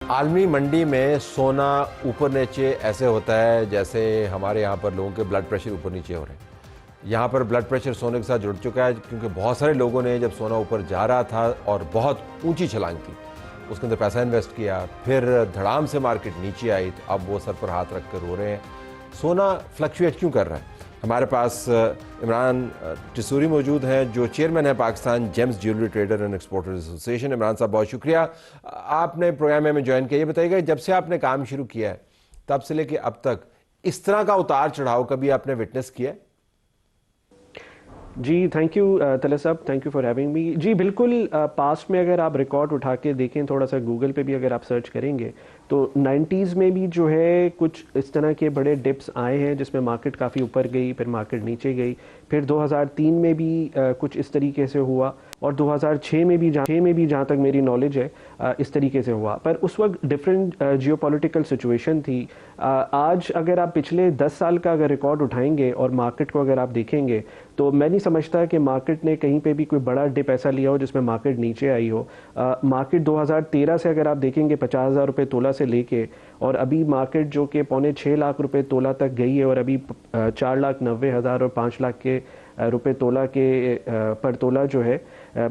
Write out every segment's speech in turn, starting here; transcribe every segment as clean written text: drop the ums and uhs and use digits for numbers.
आलमी मंडी में सोना ऊपर नीचे ऐसे होता है जैसे हमारे यहाँ पर लोगों के ब्लड प्रेशर ऊपर नीचे हो रहे हैं। यहाँ पर ब्लड प्रेशर सोने के साथ जुड़ चुका है क्योंकि बहुत सारे लोगों ने जब सोना ऊपर जा रहा था और बहुत ऊंची छलांग की, उसके अंदर पैसा इन्वेस्ट किया, फिर धड़ाम से मार्केट नीचे आई तो अब वो सर पर हाथ रख कर रो रहे हैं। सोना फ्लक्चुएट क्यों कर रहा है? हमारे पास इमरान टिसूरी मौजूद हैं जो चेयरमैन है Pakistan James jewellery trader and exporter association. Imran साहब बहुत शुक्रिया, आपने प्रोग्राम में ज्वाइन किया। ये बताइएगा, जब से आपने काम शुरू किया है तब से लेके अब तक इस तरह का उतार चढ़ाव कभी आपने विटनेस किया है? जी थैंक यू तले साहब, thank you for having me. जी बिल्कुल, पास्ट में अगर आप रिकॉर्ड उठा के देखें, थोड़ा सा गूगल पे भी अगर आप सर्च करेंगे तो 90s में भी जो है कुछ इस तरह के बड़े डिप्स आए हैं जिसमें मार्केट काफ़ी ऊपर गई, फिर मार्केट नीचे गई, फिर 2003 में भी कुछ इस तरीके से हुआ और 2006 में भी जहाँ तक मेरी नॉलेज है इस तरीके से हुआ। पर उस वक्त डिफरेंट जियोपॉलिटिकल सिचुएशन थी। आज अगर आप पिछले 10 साल का अगर रिकॉर्ड उठाएंगे और मार्केट को अगर आप देखेंगे तो मैं नहीं समझता कि मार्केट ने कहीं पे भी कोई बड़ा डिप ऐसा लिया हो जिसमें मार्केट नीचे आई हो। मार्केट 2013 से अगर आप देखेंगे 50,000 रुपये तोला से लेके और अभी मार्केट जो कि 5.25 लाख रुपए तोला तक गई है और अभी 4,90,000 और 5 लाख के रुपए तोला के पर तोला जो है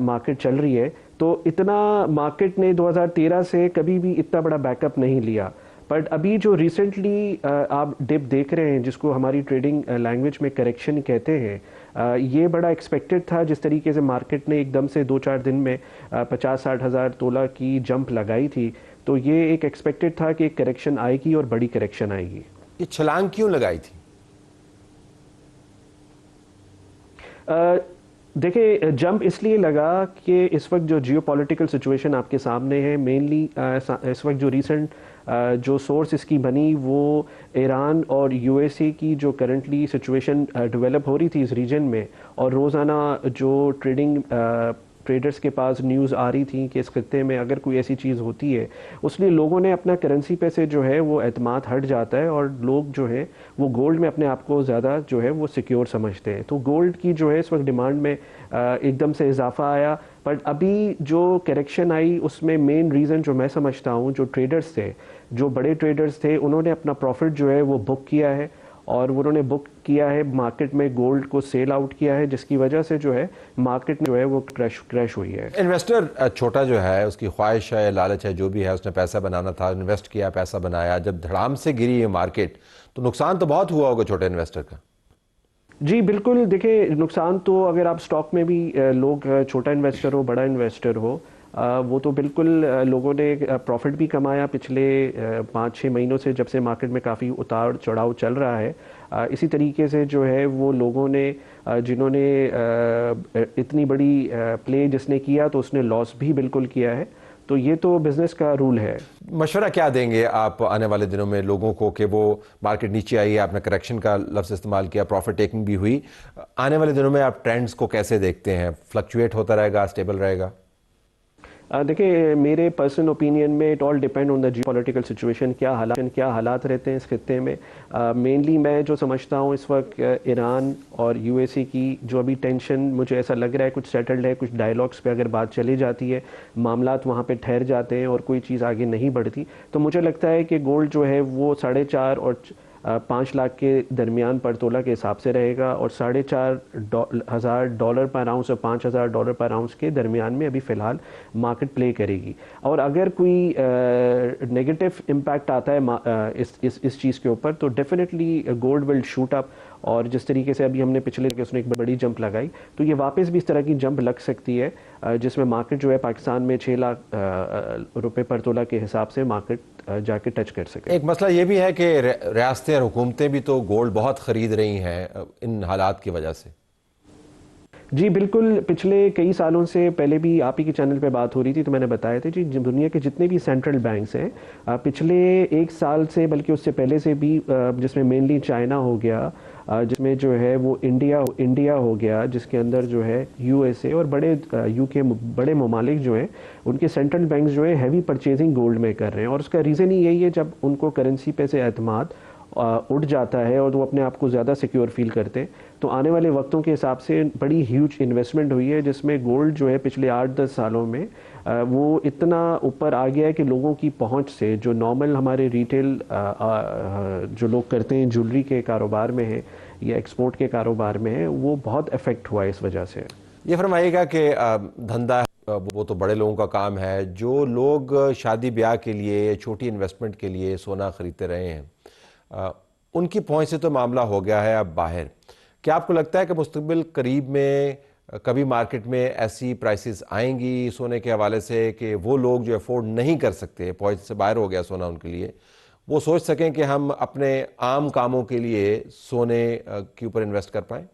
मार्केट चल रही है। तो इतना मार्केट ने 2013 से कभी भी इतना बड़ा बैकअप नहीं लिया। बट अभी जो रिसेंटली आप डिप देख रहे हैं जिसको हमारी ट्रेडिंग लैंग्वेज में करेक्शन कहते हैं, ये बड़ा एक्सपेक्टेड था। जिस तरीके से मार्केट ने एकदम से 2-4 दिन में 50-60 हज़ार तोला की जंप लगाई थी, तो ये एक एक्सपेक्टेड था कि एक करेक्शन आएगी और बड़ी करेक्शन आएगी। ये छलांग क्यों लगाई थी? देखिए, जंप इसलिए लगा कि इस वक्त जो जियोपॉलिटिकल सिचुएशन आपके सामने है, मेनली इस वक्त जो रीसेंट जो सोर्स इसकी बनी वो ईरान और यूएसए की जो करंटली सिचुएशन डेवलप हो रही थी इस रीजन में, और रोज़ाना जो ट्रेडर्स के पास न्यूज़ आ रही थी कि इस खत्ते में अगर कोई ऐसी चीज़ होती है, उसलिए लोगों ने अपना करेंसी पे से जो है वो एतमाद हट जाता है और लोग जो है वो गोल्ड में अपने आप को ज़्यादा जो है वो सिक्योर समझते हैं। तो गोल्ड की जो है इस वक्त डिमांड में एकदम से इजाफा आया। बट अभी जो करेक्शन आई उसमें मेन रीज़न जो मैं समझता हूँ, जो ट्रेडर्स थे, जो बड़े ट्रेडर्स थे, उन्होंने अपना प्रॉफिट जो है वो बुक किया है और उन्होंने बुक किया है मार्केट में, गोल्ड को सेल आउट किया है, जिसकी वजह से जो है मार्केट जो है वो क्रैश हुई है। इन्वेस्टर छोटा जो है, उसकी ख्वाहिश है, लालच है, जो भी है, उसने पैसा बनाना था, इन्वेस्ट किया, पैसा बनाया, जब धड़ाम से गिरी है मार्केट तो नुकसान तो बहुत हुआ होगा छोटे इन्वेस्टर का। जी बिल्कुल, देखिए नुकसान तो अगर आप स्टॉक में भी लोग छोटा इन्वेस्टर हो बड़ा इन्वेस्टर हो, वो तो बिल्कुल लोगों ने प्रॉफिट भी कमाया पिछले 5-6 महीनों से, जब से मार्केट में काफ़ी उतार चढ़ाव चल रहा है। इसी तरीके से जो है वो लोगों ने जिन्होंने इतनी बड़ी प्ले जिसने किया तो उसने लॉस भी बिल्कुल किया है। तो ये तो बिजनेस का रूल है। मशवरा क्या देंगे आप आने वाले दिनों में लोगों को कि वो मार्केट नीचे आई है, आपने करेक्शन का लफ्ज़ इस्तेमाल किया, प्रॉफिट टेकिंग भी हुई, आने वाले दिनों में आप ट्रेंड्स को कैसे देखते हैं? फ्लक्चुएट होता रहेगा, स्टेबल रहेगा? देखिए, मेरे पर्सनल ओपिनियन में it all depend on the geopolitical situation, क्या हालात रहते हैं इस खित्ते में। मेनली मैं जो समझता हूँ इस वक्त ईरान और यूएसए की जो अभी टेंशन, मुझे ऐसा लग रहा है कुछ सेटल्ड है, कुछ डायलॉग्स पे अगर बात चली जाती है, मामलात वहाँ पे ठहर जाते हैं और कोई चीज़ आगे नहीं बढ़ती, तो मुझे लगता है कि गोल्ड जो है वो 4.5 और 5 लाख के दरमियान पर तोला के हिसाब से रहेगा और $4,500 पर आउंस और $5,000 पर आउंस के दरमियान में अभी फ़िलहाल मार्केट प्ले करेगी। और अगर कोई नेगेटिव इम्पैक्ट आता है इस चीज़ के ऊपर तो definitely gold will shoot up, और जिस तरीके से अभी हमने पिछले के उसने एक बड़ी जंप लगाई तो ये वापस भी इस तरह की जंप लग सकती है, जिसमें मार्केट जो है पाकिस्तान में 6 लाख रुपए पर तोला के हिसाब से मार्केट जाके टच कर सके। एक मसला ये भी है कि रियासतें और हुकूमतें भी तो गोल्ड बहुत ख़रीद रही हैं इन हालात की वजह से। जी बिल्कुल, पिछले कई सालों से पहले भी आप ही के चैनल पे बात हो रही थी तो मैंने बताया था जी, दुनिया के जितने भी सेंट्रल बैंक्स हैं पिछले 1 साल से, बल्कि उससे पहले से भी, जिसमें मेनली चाइना हो गया, जिसमें जो है वो इंडिया हो गया, जिसके अंदर जो है यूएसए और बड़े यूके बड़े ममालिक जो हैं उनके सेंट्रल बैंक्स जो है हैवी परचेजिंग गोल्ड में कर रहे हैं। और उसका रीज़न ही यही है, जब उनको करेंसी पे से एतमाद उठ जाता है और वो अपने आप को ज़्यादा सिक्योर फील करते हैं, तो आने वाले वक्तों के हिसाब से बड़ी ह्यूज इन्वेस्टमेंट हुई है जिसमें गोल्ड जो है पिछले 8-10 सालों में वो इतना ऊपर आ गया है कि लोगों की पहुंच से, जो नॉर्मल हमारे रिटेल जो लोग करते हैं ज्वेलरी के कारोबार में है या एक्सपोर्ट के कारोबार में है, वो बहुत अफेक्ट हुआ है इस वजह से। ये फरमाइएगा कि धंधा वो तो बड़े लोगों का काम है, जो लोग शादी ब्याह के लिए, छोटी इन्वेस्टमेंट के लिए सोना खरीदते रहे हैं, उनकी पहुंच से तो मामला हो गया है अब बाहर। क्या आपको लगता है कि मुस्तकबिल करीब में कभी मार्केट में ऐसी प्राइसेस आएंगी सोने के हवाले से कि वो लोग जो अफोर्ड नहीं कर सकते, पहुंच से बाहर हो गया सोना उनके लिए, वो सोच सकें कि हम अपने आम कामों के लिए सोने के ऊपर इन्वेस्ट कर पाएं?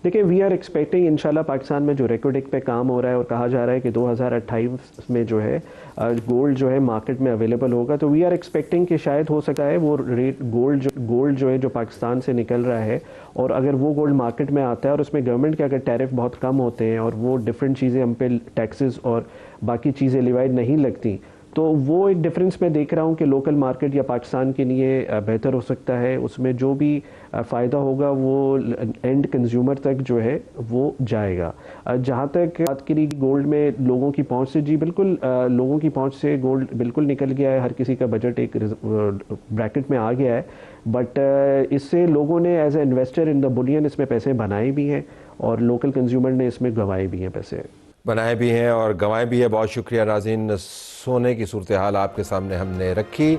देखिए, वी आर एक्सपेक्टिंग इंशाल्लाह पाकिस्तान में जो रेकोडिक पे काम हो रहा है और कहा जा रहा है कि 2028 में जो है गोल्ड जो है मार्केट में अवेलेबल होगा, तो वी आर एक्सपेक्टिंग कि शायद हो सकता है वो रेट गोल्ड जो है जो पाकिस्तान से निकल रहा है, और अगर वो गोल्ड मार्केट में आता है और उसमें गवर्नमेंट के अगर टैरिफ बहुत कम होते हैं और वो डिफरेंट चीज़ें हम पे टैक्सेस और बाकी चीज़ें लिवाइड नहीं लगती, तो वो एक डिफरेंस मैं देख रहा हूँ कि लोकल मार्केट या पाकिस्तान के लिए बेहतर हो सकता है। उसमें जो भी फ़ायदा होगा वो एंड कंज्यूमर तक जो है वो जाएगा। जहाँ तक बात करी गोल्ड में लोगों की पहुँच से, जी बिल्कुल, लोगों की पहुँच से गोल्ड बिल्कुल निकल गया है, हर किसी का बजट एक ब्रैकेट में आ गया है। बट इससे लोगों ने as a investor in the bullion इसमें पैसे बनाए भी हैं और लोकल कंज्यूमर ने इसमें गंवाए भी हैं, पैसे बनाए भी हैं और गंवाए भी है। बहुत शुक्रिया नाज़रीन, सोने की सूरत हाल आपके सामने हमने रखी।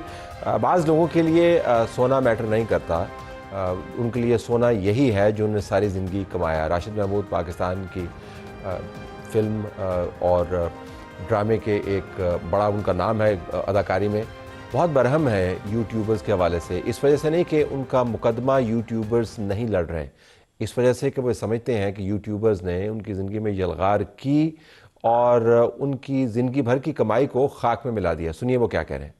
बाज़ लोगों के लिए सोना मैटर नहीं करता, उनके लिए सोना यही है जो उन्होंने सारी ज़िंदगी कमाया। राशिद महमूद पाकिस्तान की फ़िल्म और ड्रामे के एक बड़ा उनका नाम है, अदाकारी में बहुत बरहम है यूट्यूबर्स के हवाले से। इस वजह से नहीं कि उनका मुकदमा यूट्यूबर्स नहीं लड़ रहे, इस वजह से कि वो समझते हैं कि यूट्यूबर्स ने उनकी ज़िंदगी में यलगार की और उनकी ज़िंदगी भर की कमाई को खाक में मिला दिया। सुनिए वो क्या कह रहे हैं।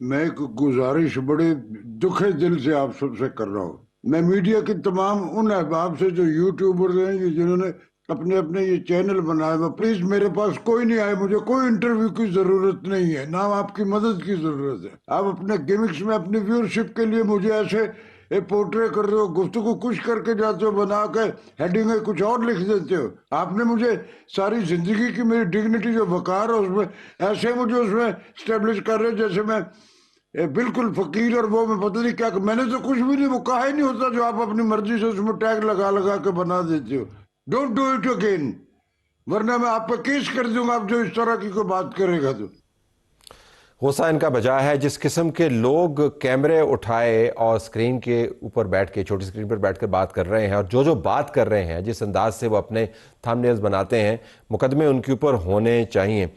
मैं एक गुजारिश बड़े दुखे दिल से आप सबसे कर रहा हूँ। मैं मीडिया के तमाम उन अहबाब से जो यूट्यूबर्स हैं, जिन्होंने अपने अपने ये चैनल बनाए हुए, प्लीज मेरे पास कोई नहीं आए, मुझे कोई इंटरव्यू की जरूरत नहीं है, ना आपकी मदद की जरूरत है। आप अपने गिमिक्स में अपनी व्यूअरशिप के लिए मुझे ऐसे पोर्ट्रे कर रहे हो, गुफ्तगू कुछ करके जाते हो, बना के हेडिंग में कुछ और लिख देते हो। आपने मुझे सारी जिंदगी की मेरी डिग्निटी जो वकार है उसमें ऐसे मुझे उसमें स्टेब्लिश कर रहे हो जैसे मैं बिल्कुल फकीर और वो मैं पता नहीं क्या। मैंने तो कुछ भी नहीं, वो कहा ही नहीं होता जो आप अपनी मर्जी से उसमें टैग लगा लगा के बना देते हो। डोंट डू इट अगेन, वरना मैं आप पर केस कर दूंगा आप जो इस तरह की कोई बात करेगा तो। गुस्सा इनका बजा है। जिस किस्म के लोग कैमरे उठाए और स्क्रीन के ऊपर बैठ के, छोटी स्क्रीन पर बैठकर बात कर रहे हैं, और जो बात कर रहे हैं, जिस अंदाज से वो अपने थंबनेल्स बनाते हैं, मुकदमे उनके ऊपर होने चाहिए।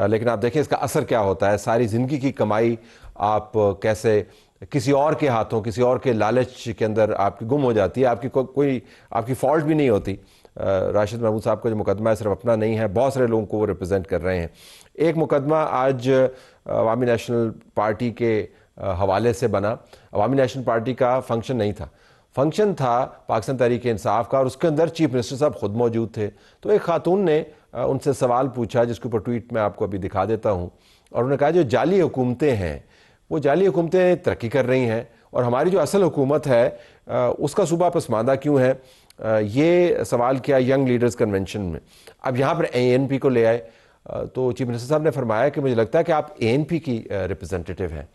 लेकिन आप देखें इसका असर क्या होता है। सारी ज़िंदगी की कमाई आप कैसे किसी और के हाथों, किसी और के लालच के अंदर आपकी गुम हो जाती है। आपकी कोई आपकी फॉल्ट भी नहीं होती। राशिद महमूद साहब का जो मुकदमा है सिर्फ अपना नहीं है, बहुत सारे लोगों को वो रिप्रेजेंट कर रहे हैं। एक मुकदमा आज अवामी नेशनल पार्टी के हवाले से बना। अवामी नेशनल पार्टी का फंक्शन नहीं था, फंक्शन था पाकिस्तान तहरीक इंसाफ का, और उसके अंदर चीफ मिनिस्टर साहब खुद मौजूद थे। तो एक खातून ने उनसे सवाल पूछा, जिसके ऊपर ट्वीट मैं आपको अभी दिखा देता हूँ। और उन्होंने कहा जो जाली हुकूमतें हैं, वो जाली हुकूमतें तरक्की कर रही हैं, और हमारी जो असल हुकूमत है उसका सूबा पसमानदा क्यों है। ये सवाल किया यंग लीडर्स कन्वेंशन में। अब यहाँ पर ANP को ले आए, तो चीफ मिनिस्टर साहब ने फरमाया कि मुझे लगता है कि आप ANP की रिप्रेजेंटेटिव हैं,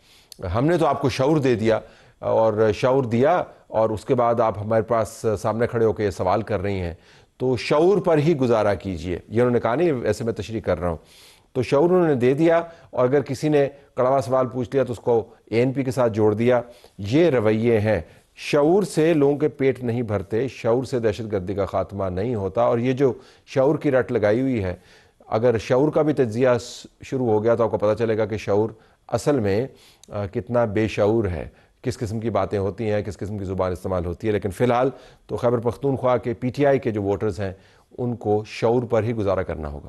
हमने तो आपको शऊर दे दिया और शऊर दिया, और उसके बाद आप हमारे पास सामने खड़े होकर ये सवाल कर रही हैं, तो शऊर पर ही गुजारा कीजिए। ये उन्होंने कहा, नहीं ऐसे मैं तशरीह कर रहा हूँ। तो शऊर उन्होंने दे दिया, और अगर किसी ने कड़वा सवाल पूछ लिया तो उसको ANP के साथ जोड़ दिया। ये रवैये हैं। शऊर से लोगों के पेट नहीं भरते, शऊर से दहशतगर्दी का खात्मा नहीं होता। और ये जो शऊर की रट लगाई हुई है, अगर शऊर का भी तज्जिया शुरू हो गया तो आपको पता चलेगा कि शऊर असल में कितना बेशऊर है, किस किस्म की बातें होती हैं, किस किस्म की ज़ुबान इस्तेमाल होती है। लेकिन फ़िलहाल तो खैबर पख्तूनख्वा के PTI के जो वोटर्स हैं, उनको शऊर पर ही गुजारा करना होगा।